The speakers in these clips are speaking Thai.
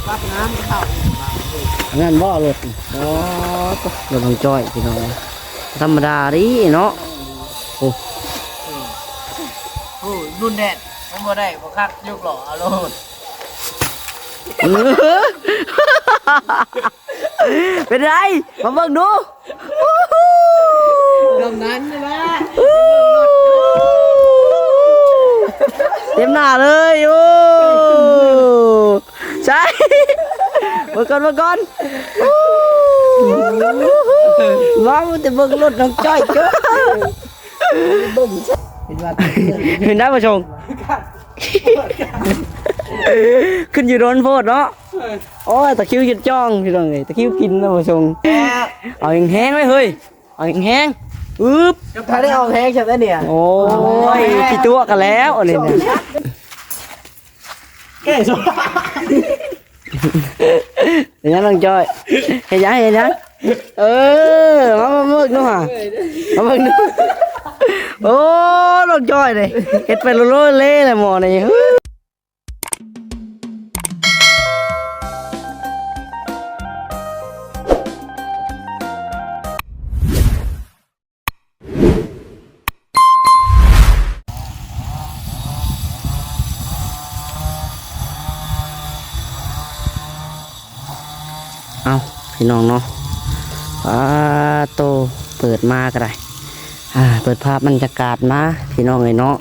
รับน้ำเข้างั้นบ่รถอ๋อรถน้องจ้อยพี่น้องธรรมดาดิเนาะโอ้ โอ้รุ่นแดดมันบ่ได้บ่คักยกหล่อเอาโลด เป็นไรมาเบิ่งดู ดำนั้นใช่ไหม เต็มหน้าเลยโอ้ใช่มาก่อนว้าวแต่เบิ่งรถน้องจ้อยเจ้าเป็นว่า เห็นได้ป่ะชงขึ้นอยู่โดนโพดเนาะโอ้ยตะคิวยืดจ้องพี่น้องเลยตะคิวกินนะป่ะชงเอาแห้งๆไว้เฮ้ยเอาแห้งๆอึ๊บ ถ้าได้เอาแห้งใช่ไหมเนี่ย โอ้ยกี่ตัวกันแล้วอันนี้เนี่ย แก่สุด เห็นยังน้องจอยเห็นยังมาเบิ่งดูฮะมาเบิ่งดูโอ้น้องจอยเลยเฮ็ดไปโลเล่เลยหมอนี่เอาพี่น้องเนาะโตเปิดมาก็ได้เปิดภาพบรรยากาศมาพี่น้องเลยเนาะ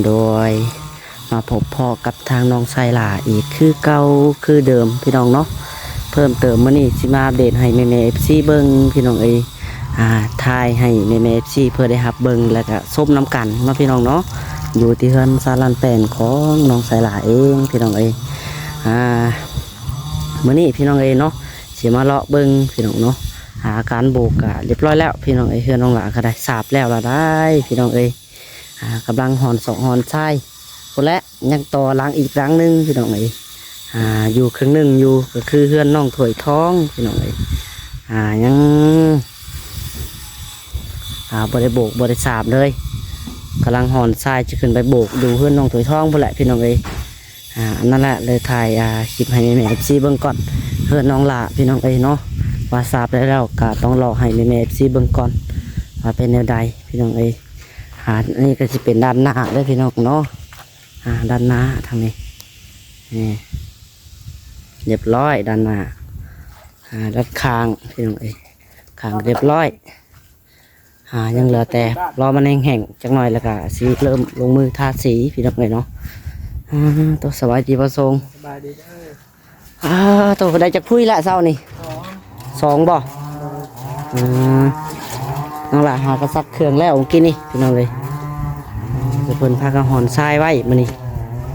โดยมาพบพ่อกับทางน้องไซล่าอีกคือเก่าคือเดิมพี่น้องเนาะเพิ่มเติมมื้อนี้สิมาอัปเดตให้แม่ๆ FC เบิ่งพี่น้องเอ้ยทายให้แม่ๆ FC เพื่อได้รับเบิ่งแล้วก็ส้มน้ำกันเนาะพี่น้องเนาะอยู่ที่เฮือนซาลันแป้นของน้องไซล่าเองพี่น้องเอ้ยมื้อนี้พี่น้องเอ้ยเนาะสิมาเลาะเบิ่งพี่น้องเนาะการโบกเรียบร้อยแล้วพี่น้องเอ้ยเฮือนน้องหลาก็ได้สาบแล้วละได้พี่น้องเอ้ยกำลังหอนสองหอนใช่คนละยังต่อล้างอีกครั้งนึงพี่น้องเอ้ยอยู่ครึ่งหนึ่งอยู่ก็คือเฮือนน้องถวยท้องพี่น้องเอ้ยยังบริโบกบริสาบเลยกำลังหอนทรายจะขึ้นไปโบกดูเฮือนน้องถวยท้องพอแหละพี่น้องเอ้ยนั่นแหละเลยถ่ายคลิปให้แม่ซีเบิ่งก่อนเฮือนน้องหลาพี่น้องเอ้ยเนาะว่าทราบแล้วก็ต้องรอให้แม่ซีเบิ่งก่อนว่าเป็นแนวใดพี่น้องเอ้ยนี่ก็จะเป็นด้านหน้าเลยพี่น้องเนาะด้านหน้าทางนี้นี่เรียบร้อยด้านหน้าด้านข้างพี่น้องเอ้ยข้างเรียบร้อยยังเหลือแต่รอมันแห้งๆจักหน่อยแล้วก็สีเริ่มลงมือทาสีพี่น้องเอ้ยเนาะตัวสบายดีประทรงสบายดีเด้อตัวได้จะพุ้ยละเศร้านี่2บ่นั่นแหละหากระซักเครื่องแล้วกินนี่พี่น้องเลยจะเพิ่นพากระหอนทรายไว้มานี่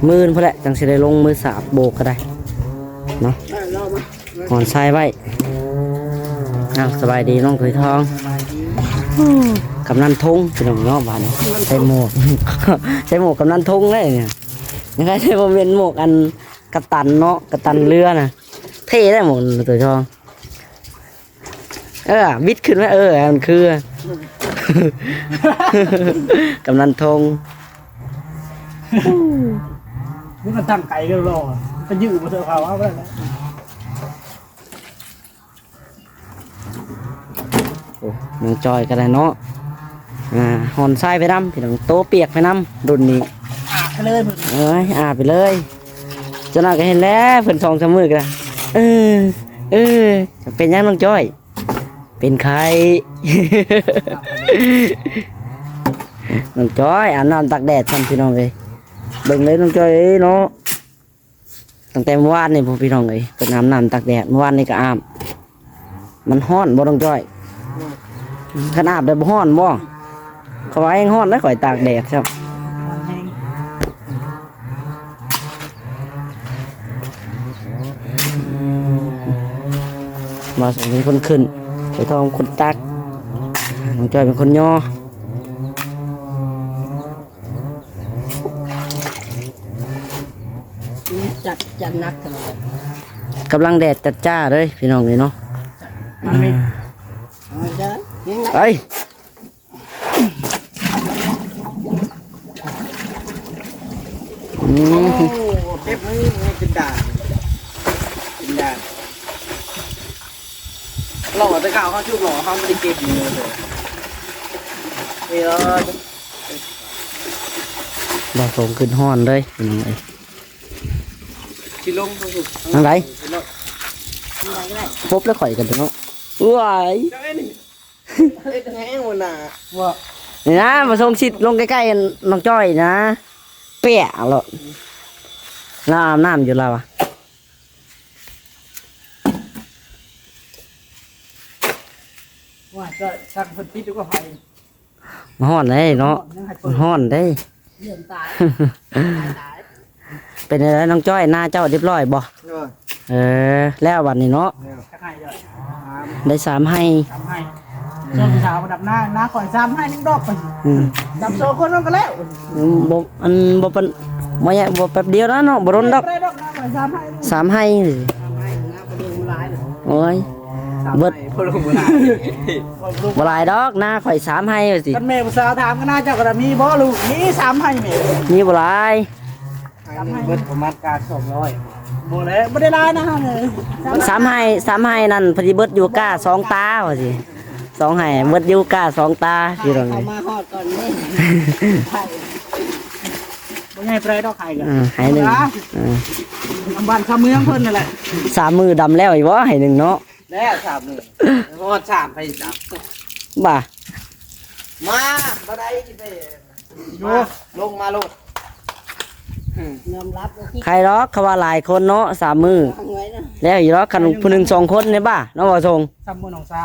มือเพื่อแหละจังสิได้ลงมือสาบโบกก็ได้เนาะหอนทรายไว้สบายดีน้องถุยทองกำนันทงพี่น้องเนาะบ้านใส่หมวกใส่หมวกกำนันทงเลยเนี่ยยังไงใช่ผมเป็นหมวกอันกัปตันเนาะกัปตันเรือนะเท่ได้หมดถุยทองวิทย์ขึ้นไหมมันคือกำนันทงนี่มันตั้งไก่กันรอจะยืดมาเถอะเขาว่าไปแล้วน้องจอยก็ได้เนาะหอนทรายไปน้ำพี่น้องโตเปียกไปน้ำรุ่นนี้ไปเลยไปเลยจะน่าก็เห็นแล้วเพิ่น2 3 มื้อกันเป็นยังน้องจอยเป็นใคร น้องจอยอาบน้ำตักแดดทำพี่น้องเลยเบิ่งเลยน้องจอยเนาะตั้งแต่เมื่อวานนี่พวกพี่น้องเลยเป็นอาบน้ำตักแดดเมื่อวานนี่ก็อาบมันฮ้อนบ่น้องจอยขนาดเดินฮ้อนบ่เขาว่าเองฮ้อนแล้วข่อยตากแดดครับมาส่งเป็นคนขึ้นไปทองคนตักน้องจอยเป็นคนย่อจัดนักกันกำลังแดดจัดจ้าเลยพี่น้องเลยเนาะไปเป๊ปนี่เป็นด่าน หล่อแต่เก่าเขาชุบหล่อเขาไม่ได้เก็บอยู่เลยนี่เออ บ่ส่งขึ้นห้อนเลยพี่น้องเอ้ย ชิลงเขาสุด ทางไหนพบแล้วข่อยกันเนาะว้าย จังไงนี่เอ็ดแห้งวันน่ะว่า นี่นะมาส่งชิดลงใกล้ๆน้องจ้อยนะเปียกแล้วน้ำน้ำอยู่แล้วอ่ะ ว่าจะสั่งคนพิษดีกว่าไฟ มาห้อนได้เนาะมันห้อนได้ เลื่อนตาย เป็นอะไรน้องจ้อยหน้าเจ้าเรียบร้อยบ่แล้ววันนี้เนาะ จะให้เลย ได้สามให้ ทำให้ช่วงเช้าดับหน้าข่อยซ้ำให้นึงดอกไป อืม ดับโซ่คนนั้นก็แล้ว บ่อันบ่เป็นบ่ใหญ่บ่แป๊บเดียวแล้วเนาะบ่รนดอก ไม่ได้ดอกหน้าข่อยซ้ำให้ สามให้เลย ซ้ำให้หน้าเป็นเรื่องร้ายเลย โอ้ย เบิด พลเมือง บ่หลายดอกหน้าข่อยสามให้ว่าสิ กันแม่ภาษาถามก็น่าจะกระมีบ่ลูกนี่ซ้ำให้แม่ มีบ่หลาย เบิดประมาณการ200บ่แล้วไม่ได้ร้ายนะฮะเลย สามให้นั่นพอดีเบิดอยู่ก้าสองตาว่าสิสองให้เบิดอยู่ก้าสองตาพี่น้อง เขามาฮอดก่อนนี่ไข่บ่ใหญ่ไปดอกไข่กัน ให้หนึ่ง บ้านชาวเมืองเพิ่นนั่นแหละ สามมือดำแล้วอีกบ่ให้หนึ่งเนาะ แล้ว3มื้อฮอด3ไปจับ บ่า มาบ่ได้สิไปลงมาโลดยอมรับว่าที่ ใครหรอกเขาว่าหลายคนเนาะสามมือ ทางไว้นะ แล้วอีกหรอกคันผู้หนึ่งสองคนเนี่ยบ้าน้องบ่ทรง ซ้ำมือน้องซะ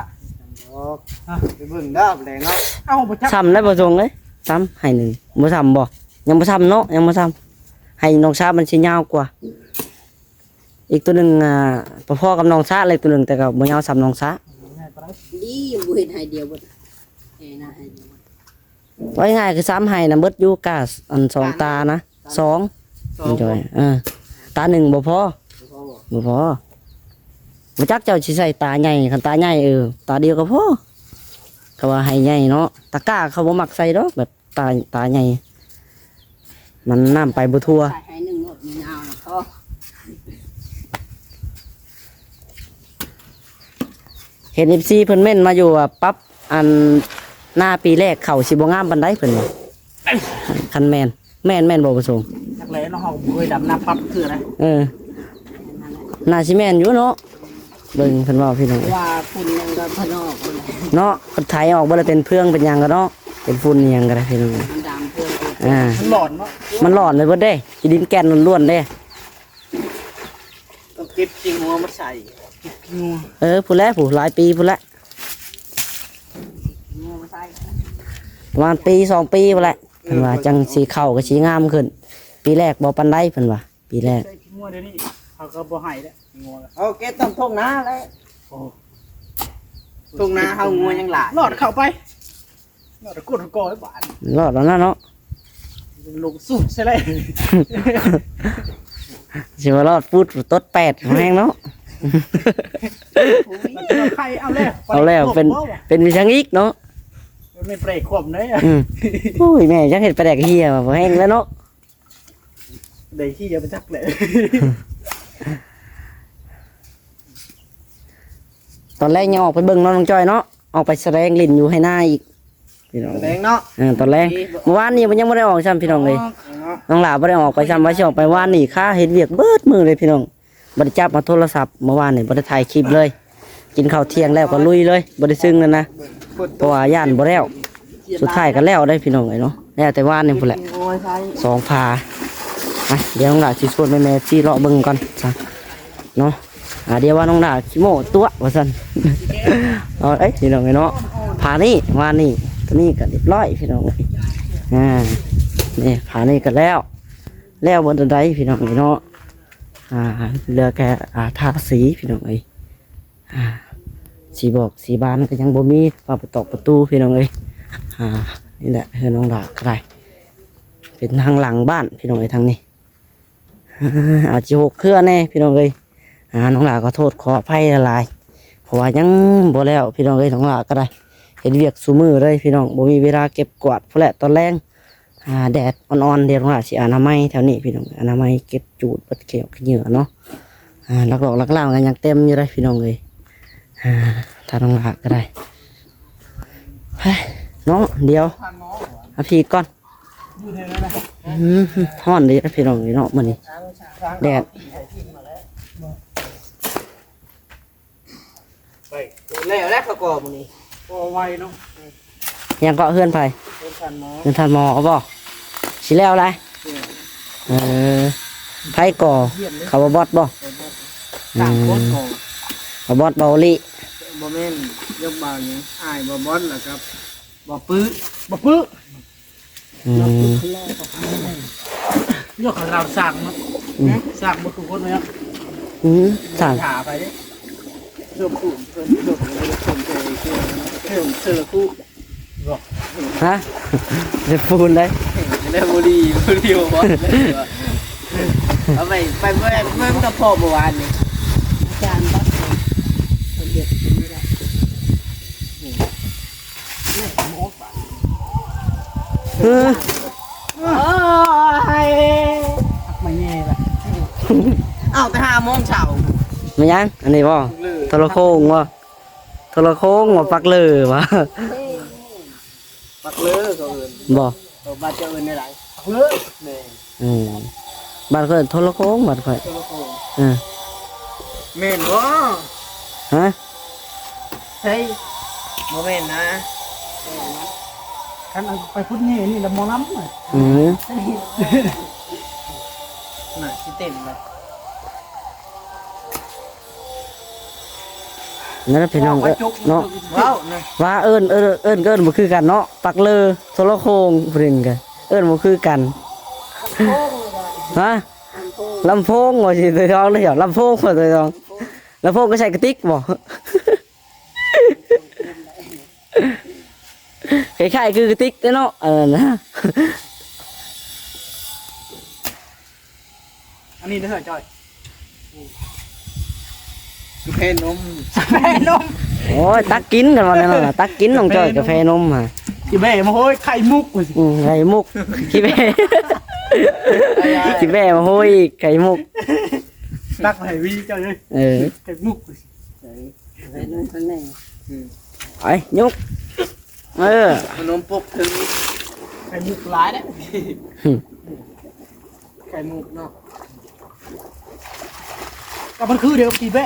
ไปเบิ่งด้อแดงเนาะเอ้าบ่จัก ซ้ำได้บ่ทรงเลยซ้ำให้หนึ่งบ่ซ้ำบ่ยังบ่ซ้ำเนาะยังบ่ซ้ำให้น้องชามันสิยาวกว่า อีกตัวหนึ่งพอๆกับน้องชาเลยตัวหนึ่งแต่ก็บ่ยาวซ้ำน้องชา ดีบุเห็นให้เดียวบดเอ้นะให้เดียวบด ว่าง่ายคือซ้ำให้นะเบิดอยู่กาอันสองตานะสองจอยตาหนึ่งบ่พอบ่พอบ่จักเจ้าสิใส่ตาใหญ่คันตาใหญ่ตาเดียวก็พอเขาว่าให้ใหญ่เนาะตะกร้าเขาบ่มักใส่ดอกแบบตาใหญ่มันน้ำไปบ่ทั่ว ใส่ให้หนึ่งหมดมีเอานะพ่อ เห็น FC เพิ่นเม่นมาอยู่ปั๊บอันหน้าปีแรกเข้าสิบ่งามปานใดเพิ่นว่าคันแม่นบ่ประสงค์ จักแลเนาะเฮาเคยดำน้ำปั๊บคืออะไร น่าสิแม่นอยู่เนาะเบิ่งเพิ่นว่าพี่น้อง ว่าคุณยังก็พนอกเลย เนาะเพิ่นไถออกบ่ได้เป็นเพื่องเป็นหยังก็เนาะเป็นฝุ่นอิหยังก็ได้พี่น้อง มันดำเพื่อน มันหลอนเนาะ มันร้อนเลยเบิดเด้ขี้ดินแก่นล้วนๆเด้ ต้องเก็บจริงหัวมาใส่งัว ผู้แลผู้หลายปีผู้แล งูมาใส่ ประมาณปีสองปีพุ่นแหละเพิ่นว่าจังสีเข้าก็สีงามขึ้น ปีแรกบ่ปานใดเพิ่นว่าปีแรก ใส่งัวเดี๋ยวนี้เขาก็บ่ให้แล้วงัวเอาเก็บต้องทุ่งนาแล้วทุ่งนาเฮางัวยังหลายหลอดเข้าไปหลอดกดกอไว้บาด รอดแล้วนะเนาะ ลงสุดใช่เลย สิว่ารอดพูดตดแปดแห้งเนาะ มันจะใครเอาแล้ว เอาแล้วเป็นวิชังอีกเนาะ มันไม่เปรย์ขวบเลย โอ้ยแม่จักเฮ็ดไปแดกเฮียบ่แห้งแล้วเนาะ เดี๋ยวที่จะไปจักเลย ตอนแรกยังออกไปเบิ่งเนาะน้องจ้อยเนาะออกไปแสดงลิ้นอยู่ให้หน้าอีกพี่น้อง แดงเนาะ ตอนแรกเมื่อวานนี้มันยังบ่ได้ออกซ้ำพี่น้องเลยน้องหลาบ่ได้ออกไปซ้ำว่าสิออกไปวานนี้ค่าเฮ็ดเวียกเบิดมือเลยพี่น้องบ่ได้จับมาโทรศัพท์เมื่อวานนี่บ่ได้ถ่ายคลิปเลย กินข้าวเที่ยงแล้วก็ลุยเลยบ่ได้ซึ้งนั่นนะเพราะว่าย่านบ่แล้วสุดท้ายก็แล้วได้พี่น้องเลยเนาะแล้วแต่วานนี่พุ่นแหละสองพาไปเดี๋ยวน้องหลาสิชวนแม่ๆที่เลาะเบิ่งก่อนจ้ะเนาะเดี๋ยวว่าน้องหลาขี้โม้ตัวว่าซั่น เอาพี่น้องเนาะพานี่วานนี่ตัวนี้ก็เรียบร้อยพี่น้องนี่พานี่ก็แล้วบนต้นไดพี่น้องเนาะเหลือแค่ทาสีพี่น้องสีบอกสีบานก็ยังบ่มีฝาประตูพี่น้องนี่แหละเฮือนน้องดาก็ได้เป็นทางหลังบ้านพี่น้องทางนี้อาจจะหกเครือแน่พี่น้องน้องดาก็โทษขออภัยหลายเพราะว่ายังบ่แล้วพี่น้องน้องดาก็ได้เห็นเวียกสูมือเลยพี่น้องบ่มีเวลาเก็บกวาดเพราะแหละตอนแรงแดดอ่อนๆเดี๋ยวน้องดาสิอนามัยแถวนี้พี่น้องอนามัยเก็บจูดบัดเขียวเหงื่อเนาะ ลักหลอกลักเล่ากันยังเต็มอยู่เลยพี่น้องเลยถ้าน้องหลาก็ได้เฮ้ยน้องเดียวเอาพี่ก่อนฮ้อนดีนะพี่น้องเลยเนาะมันนี่แดด ไปแล้วแล้วเขาก็มื้อนี้ พอไวเนาะ ยังเกาะเฮือนไป เป็นคันหมอ เฮือนทันหมอเอาบ่สิแล้วอะไรไผก่อเขาบ่บอดบ่ ต่างคนของ เขาบอดเบาลิ บ่แม่นยกบ่าวนี่อ้ายบ่บอลล่ะครับบ่ปื้อบ่ปื้อยกของเราสร้างเนาะสร้างบ่ทุกคนไหมครับ สั่ง ถาไปเด้เริ่มอุ่นเพิ่นเริ่มคนใจเพิ่นเสือคู่ ฮะเด็ดปูนเลย แล้วบุรีบ่บ่เอาไปเมื่อกับพ่อเมื่อวานนี่ อาจารย์บัดคนเด็กคนนี้แหละ เออ ไม่แย่ล่ะ เอ้าแต่5 โมงเช้า มายังอันนี้บ่โทรโคงบ่โทรโคงบ่ปักเลยบ่ ปักเลือก็เอิ้น บ่ บ้านเจ้าเอิ้นได้หลาย เลิก แม่ บ้านเพิ่นโทรโคงบ้านเพิ่น โทรโคง อ่า แม่นบ่ ฮะ ใช่บ่แม่นนะ คันเอาไปพุทธนี่นี่ละหมอลำน่ะ น่ะสิเต็มเลย นั่นแหละพี่น้องเนาะ ว้าวนะ ว่าเอิ้นบ่คือกันเนาะปักเลอโทรโคงเพิ่นกันเอิ้นบ่คือกันฮะลำโพงว่าสิตัวทองเลยเหรอลำโพงว่าตัวทองลำโพงก็ใส่กระติกบ่ คล้ายๆคือกระติกเนาะนะ อันนี้เด้อจ้อย กาแฟนม แม่นม โอ้ยตักกินกันวันนั้นน่ะตักกินน้องจ้อยกาแฟนมอ่ะ อีแม่มาโห้ยไข่มุกว่าสิ ไข่มุกขี้แม่ขี้แม่มาโห้ยไข่มุก ตักให้วีเจ้าเลย ไข่มุกว่าสิ ไปลงข้างใน ไอ้ยุกขนมปกถึง ไข่มุกหลายเด้ ไข่มุกเนาะ ก็มันคือเดียวกับอีแม่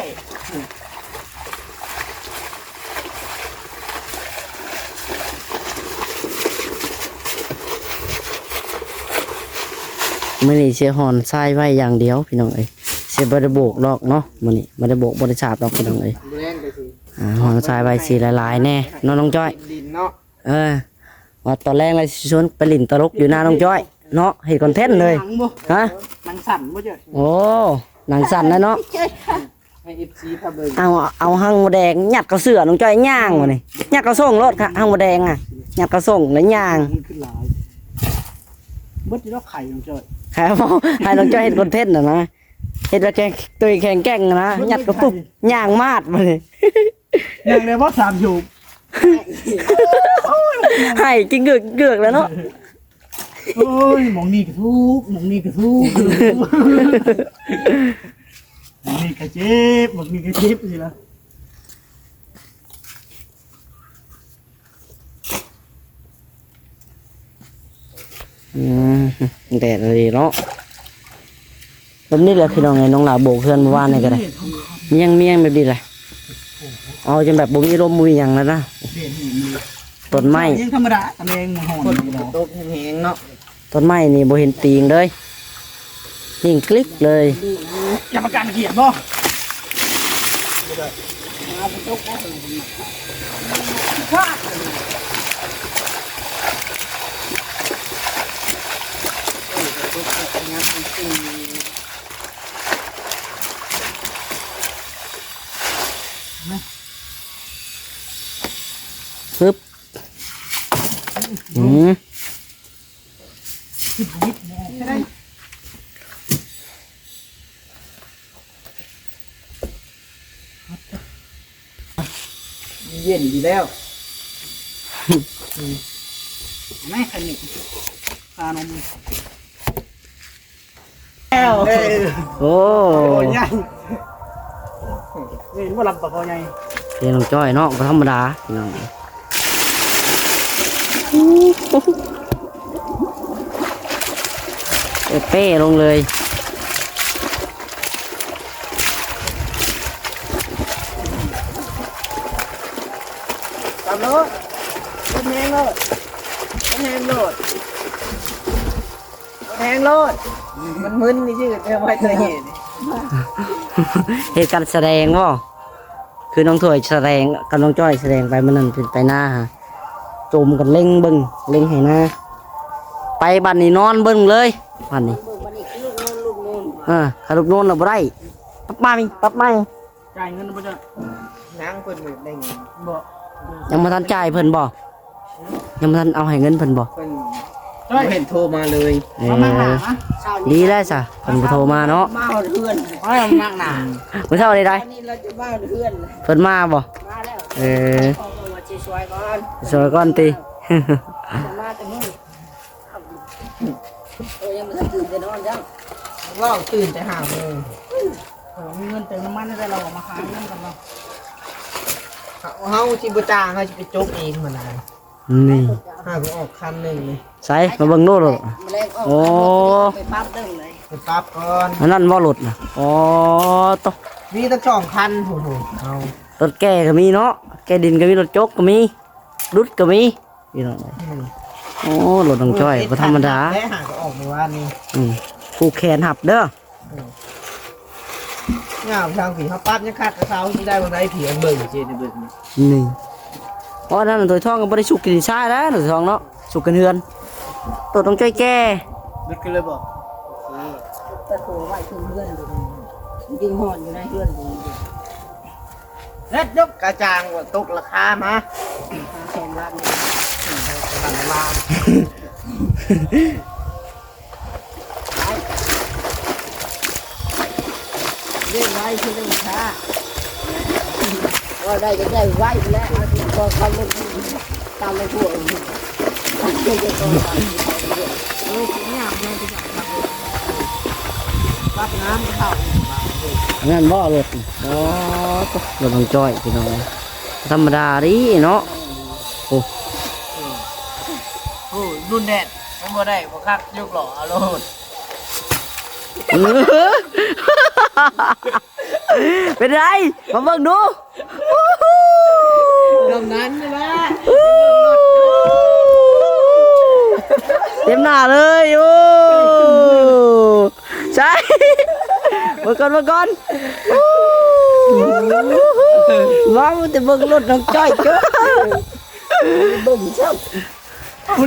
มื้อนี้เสียหอนทรายไว้อย่างเดียวพี่น้องเอ้ยเสียบ่ได้โบกดอกเนาะมื้อนี้บ่ได้โบกบ่ได้ฉาบดอกพี่น้องเอ้ย แรงไปสิ หอนทรายไว้สีหลายๆแน่เนาะน้องจ้อย ดินเนาะ ว่าตอนแรกเลยสิชวนไปหลินตลกอยู่หน้าน้องจ้อยเนาะเฮ็ดคอนเทนต์เลย หนังบ่ ฮะ หนังสั่นบ่เจ้า โอ้หนังสั่นนะเนาะ ให้ FC พาเบิ่ง เอาหั่งหมูแดงยัดกับเสือน้องจ้อยย่างมานี่ยัดกับส่งรถค่ะหั่งหมูแดงอ่ะยัดกับส่งแล้วย่าง มันขึ้นหลายเบิดที่เราไข่ของเจ้า ครับให้น้องจ้อยเฮ็ดคอนเทนต์น่ะนะเฮ็ดแบบแกงตัวแข็งแกร่งนะยัดกับปุ๊บย่างมาดมานี่ อย่างเลยว่า3อยู่ ให้กินเกือกแล้วเนาะ โอ้ยหมองนี่ก็ทุกหมองนี่ก็ทุกหมองนี่ก็เจ็บหมองนี่ก็เจ็บสิล่ะ แดดเลยเนาะแบบนี้แหละพี่น้องไงน้องหลาโบกเพื่อนเมื่อวานนี่ก็ได้เมี่ยงแบบนี้แหละเอาจนแบบบ่มีลมมืออย่างแล้วนะต้นไม้ ยังธรรมดาตะแมงหอน คนอยู่ดอก ตกแห้งๆเนาะ ต้นไม้นี่บ่เห็นตีงเลยนิ่งคลิกเลย จะประกันเกียรติบ่ ปึ๊บม เย็นดีแล้ว แม่คันนี้พานม แล้ว โอ้ โอ้ยยัง เห็นว่าลำปะคอใหญ่ เพียงน้องจ้อยเนาะบ่ธรรมดาพี่น้องเป้ลงเลย ตามรถรถแหงรถรถแหงรถรถแหงรถมันมึนนี่ชื่อเธอไม่เคยเห็น เหตุการณ์แสดงว่าคือน้องถวยแสดงกับน้องจ้อยแสดงไปมันนั่นเป็นไปหน้าฮะจมกันเล่งเบิ้งเล่งให้หน้าไปบัดนี้นอนเบิ้งเลยบัดนี้ เบิ่งมันอีกลูกโน่น ขาลูกโน่นเราบ่ได้ปั๊บมามีปั๊บมา จ่ายเงินบ่จ้ะ นั่งเพิ่นได้เงิน บ่ ยังมาทันจ่ายเพิ่นบ่ยังมาทันเอาให้เงินเพิ่นบ่ เพิ่นไม่เห็นโทรมาเลย เอ เอามาหา อดีแล้วจ้ะเพิ่นบ่โทรมาเนาะ มาเอาเพื่อน เอานั่งหนา เมื่อเช้าได้ อันนี้เราจะมาเอาเพื่อน เพิ่นมาบ่ มาแล้ว เออ ขอบอกว่าจะช่วยก่อน สวยก่อนติ จะมาแต่มึงยังไม่ทันตื่นจะนอนจัง ว่าตื่นแต่5 โมง มีเงินเติมน้ำมันได้เราออกมาขายเงินกันเนาะ เฮาสิบ่จ้างเฮาสิไปจกเองมื้อนั้น นี่ หาก็ออกคันหนึงนี่ ใส่มาเบิ่งโน่นโลด แมลงออก โอ้ ไปปั๊บเด้งเลย ไปปรับก่อน อันนั้นบ่รถน่ะอ๋อต มีตั้ง2 คันโอ้โหเอา รถแก่ก็มีเนาะแก่ดินก็มีรถจกก็มีรุดก็มีพี่น้องโอ้รถน้องจ้อยบ่ธรรมดา แม่หาก็ออกเมื่อวานนี้ ผูกแขนหับเด้อ งามทางผีเขาปั๊บยังคัดกระเช้าที่ได้บางไรผีอันเบิ่งเจนเบิ่งนี่ นี่เพราะนั่นตัวทองก็บ่ได้สุกกินชายแล้วตัวทองเนาะสุกกันเฮือนตัวต้องจ้อยแก่ เบิ่งกันเลยบอก ตะโขไว้เพื่อนอยู่ยิงหอนอยู่ในเพื่อนอยู่ เฮ็ดยกกระจางว่าตกราคามา แข่งรัก กระดันมา เรื่องไว้ที่เรื่องช้าว่าได้ก็ได้ไว้แล้วพอเขาลงตามไปพวกตามไปก็ต้องตามโอ้ยเนี่ยมันจะรับน้ำเข้า นั่นบ่รถอ๋อรถน้องจ้อยพี่น้องธรรมดาดิเนาะโอ้ โอ้รุ่นแดดมันบ่ได้บ่คักยกหล่อเอาโลด เป็นไรมาเบิ่งดู ดำนั้นใช่ไหม เต็มหน้าเลยโอ้ใช่มาก่อนมาก่อนว้าวแต่เบิ่งรถน้องจ้อยเจ้า บึ้มเช่า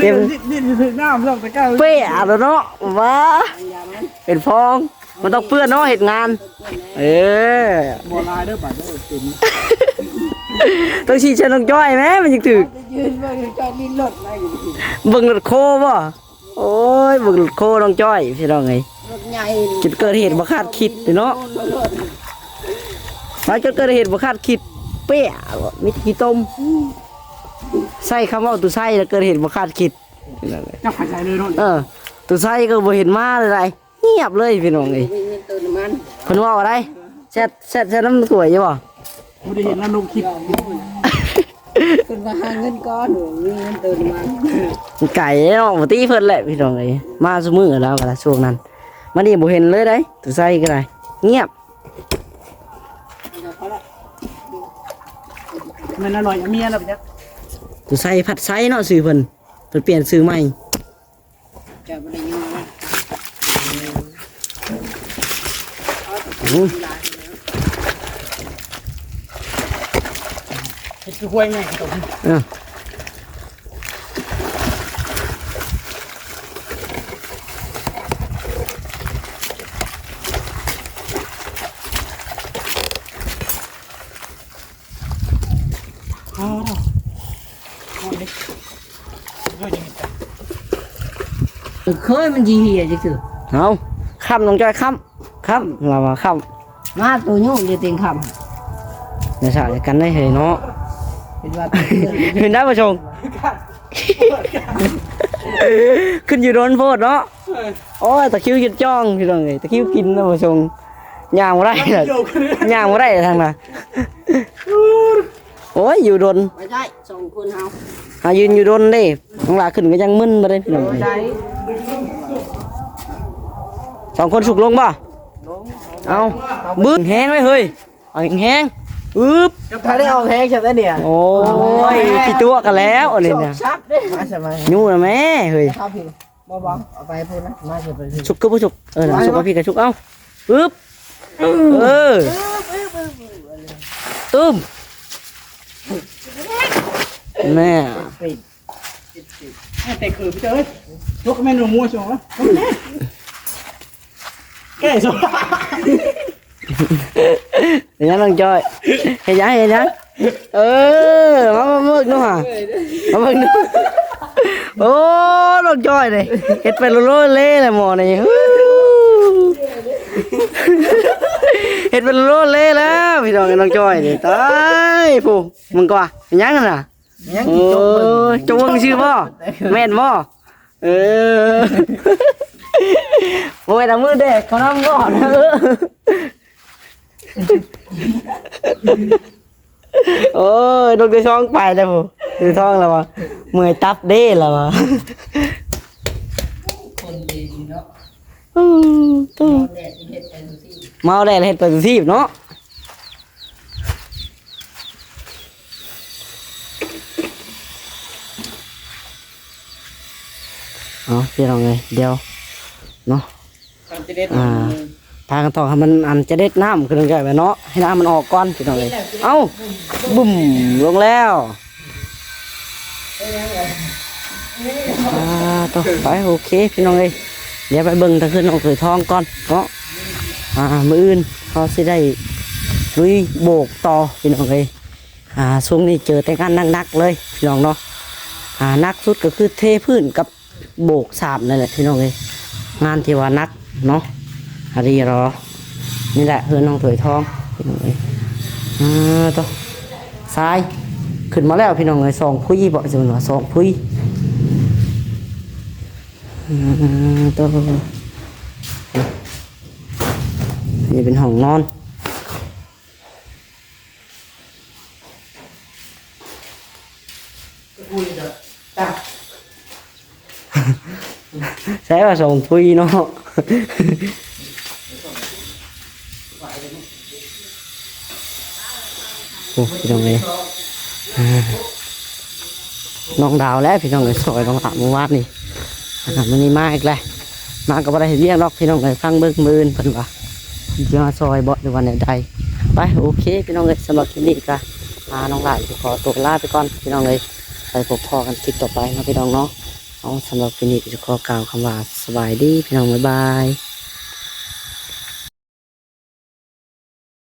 เต็ม นี่ถึงหน้าเราไปก้าว เป๊ะแล้วเนาะว้า อย่างนั้น เป็นฟองมันต้องเปื้อนเนาะเหตุงาน เออ บัวลายเด้อบัดเด้อเต็ม ต้องชี้เชิญน้องจ้อยไหมมันยังถึก จะยืนว่าจะลิ้นรถอะไรอยู่ เบิ่งรถโคบ่โอ้ยเบิ่งรถโคน้องจ้อยพี่น้องไง รถใหญ่ จุดเกิดเหตุบ่คาดคิดเลยเนาะมาจุดเกิดเหตุบ่คาดคิดเป๊ะมิตรขี้ต้มใส่คำว่าตุไส้แล้วเกิดเหตุบ่คาดคิดพี่น้องเอ้ย จะหายใจเลยเนาะ ตุไส้ก็บ่เห็นมาเลยไรเงียบเลยพี่น้องเอ้ย มีเงินเติมน้ำมัน เพิ่นว่าอะไรแซ่ดน้ำสวยอยู่บ่ ไม่ได้เห็นแล้วลงคลิป เป็นว่าหาเงินก้อนมีเงินเติมน้ำมัน ไก่เนาะบ่ตีเพิ่นแหละพี่น้องเอ้ยมาซุมื้อแล้วก็ละช่วงนั้นมานี่บ่เห็นเลยได้ตุไส้ก็ได้เงียบ มันอร่อยอย่างเมียแล้วไปจ้ะ ตุไส้ผัดไส้เนาะชื่อเพิ่นเปลี่ยนชื่อใหม่ จะไม่ได้ยุ่งนะ อื้อ เห็ดคือห้วยไงตรง เออ อ๋อเนาะนอนดิเยอะจัง เคยมันจีเหียจะคือ เอาค่ำน้องจ้อยค่ำเรามาค่ มาตัวยุ่งเดียวเต็งค ำอย่าสาดกันได้เฮ้ยเนาะ ำเป็นว่าตัวเพื่อน เห็นได้ป่ะชง ขึ้นอยู่โดนโพดเนาะโอ้ยตะคริวกินจ้องพี่น้องเอ้ยตะคริวกินนะป่ะชง ย่างบ่ได้เลย โยกกันเลย ย่างบ่ได้ทางน่ะโอ้ยอยู่ดน ไม่ได้สองคนเฮา ยืนอยู่ดนเด้น้องหลาขึ้นก็ยังมึนบ่ได้พี่น้อง ได้ สองคนสุกลงบ่เอาบึ้งแห้งไว้เฮ้ยเอาแห้งอึ๊บ ถ้าได้ออกแห้งใช่ไหมเนี่ย โอ้ยพี่ตัวกันแล้วอันนี้เนี่ย ชับเด้มาใช่ไหม ยู่นะแม่เฮ้ย ครับพี่บ่บังเอาไปพูดนะมาเถอะไปพี่ ชุกก็ผู้ชุกน่ะชุกกับพี่กับชุกเอ้าอึ๊บตึ้มแม่ แต่คือพี่เจ้ยยกแม่หนูมัวชงวะแก่ชง เห็นยังน้องจอยเห็นยังมาเบิ่งนู่นฮะมาเบิ่งนู่นโอ้น้องจอยเลยเห็ดไปโลเล่เลยหมอนี่เห็ดไปโลเล่แล้วพี่น้องน้องจอยนี่ตายผู้มึงกว่าเห็นยังน่ะ ยัง โอ้ จบเบิ่ง จงชื่อบ่แม่นบ่โอ้ยทำมือเด็กเขาทำก่อนโอ้ยโดนกระช่องไปแล้วผู้ดูท้องแล้ววะเมื่อยตับเด้แล้ววะ คนดีเนาะ ตู้ แดดเฮ็ดไปดูสิ เมาได้เฮ็ดไปสุทีบเนาะเอาพี่น้องเลยเดี๋ยวเนาะ จะได้ พากันต่อให้มันอันจะเด็ดน้ำขึ้นใหญ่ไปเนาะให้น้ำมันออกก่อนพี่น้องเลยเอ้าบุ่มลงแล้วต่อไปโอเคพี่น้องเลยเดี๋ยวไปเบิ่งทางขึ้นออกถือทองก่อนเนาะมื้ออื่นเขาสิได้ลุยโบกต่อพี่น้องเลยช่วงนี้เจอแต่งานนักๆเลยพี่น้องเนาะนักสุดก็คือเทพื้นกับโบกสามนั่นแหละพี่น้องเลยงานที่ว่านักเนาะอารีรอนี่แหละเพื่อนน้องถวยทองพี่น้องเอ้ยต่อซ้ายขึ้นมาแล้วพี่น้องเอ้ยสองพุ้ยบอกจะเป็นว่าสองพุ้ยต่อนี่เป็นห้องนอนใช่ว่าสองพุ้ยเนาะโอ้พี่น้องเลยน้องดาวแล้วพี่น้องเลยซอยน้องหลับเมื่อวานนี่มันนี่มาอีกแล้วมากับอะไรเรียกหรอกพี่น้องเลยฟังเบิ้งมือเพิ่นว่าจะมาซอยบ่ในวันใดไปโอเคพี่น้องเลยสำหรับคลิปนี้ก็น้องหลานจะขอตัวลาไปก่อนพี่น้องเลยไปพบพ่อกันคลิปต่อไปนะพี่น้องเนาะเอาสำหรับคลิปนี้จะขอกล่าวคำว่าสบายดีพี่น้องบ๊ายบาย